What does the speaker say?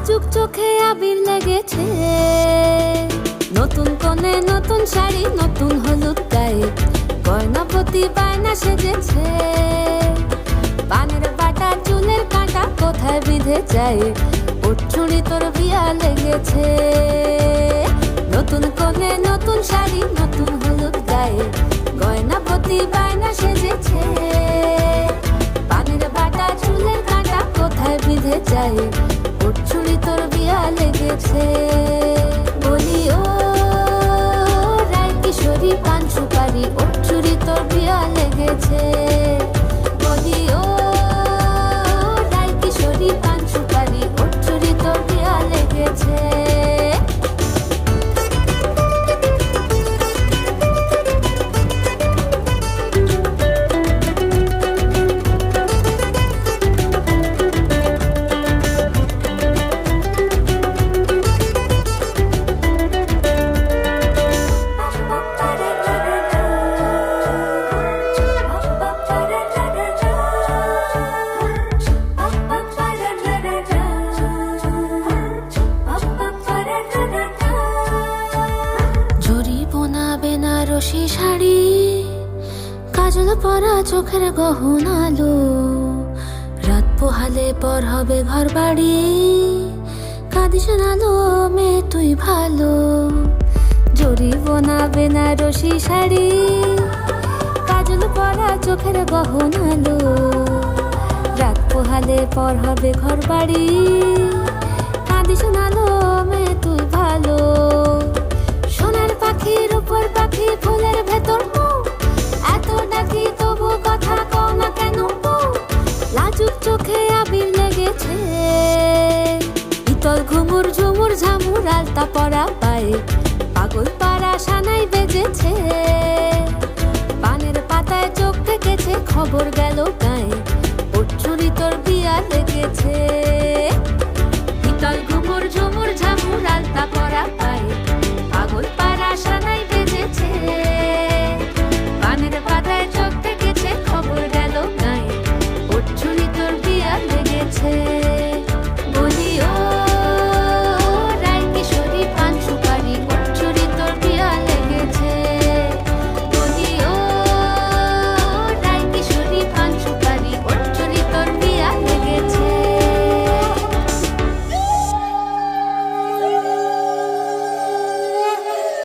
লাজুক চোখে আবির লেগেছে, নতুন কোণে নতুন শাড়ি, নতুন হলুদ গায়ে, গয়নাপতি বায়না সেজেছে। পানের বাটা চুলের কাঁটা কোথায় বিঁধে যায়, ওর চুড়ি তোর বিয়া লেগেছে। নতুন কোণে নতুন শাড়ি, নতুন হলুদ গায়ে, গয়নাপতি বায়না সেজেছে। পানের বাটা চুলের কাঁটা কোথায় বিঁধে যায়, ওর চুড়ি তোর বিয়া লেগেছে। বলি ও রায় কিশোরী পান সুপারি, ওর চুড়ি তোর বিয়া লেগেছে। বলি ও রায় কিশোরী পান সুপারি, ওর চুড়ি তোর বিয়া লেগেছে। বেনারসি শাড়ি, কাজল পরা চোখের গহনালো, রাত পোহালে পর হবে ঘর বাড়ি, কাঁদিস নালো মেয়ে তুই ভালো। জরি বোনা বেনারসি শাড়ি, কাজল পরা চোখের গহনালো, রাত পোহালে পর হবে ঘর বাড়ি, কাঁদিস নালো মেয়ে তুই ভালো। সোনার পাখির উপর পাখি, ফুলের ভেতর মৌ, এত ডাকি তবু কথা কও না কেন বউ। লাজুক চোখে আবির লেগেছে, ইতল ঘুমুর ঝুমুর ঝামুর আলতা পরা পায়ে, পাগল পাড়া সানাই বেজেছে। পানের পাতায় চোখ থেকেছে, খবর গেল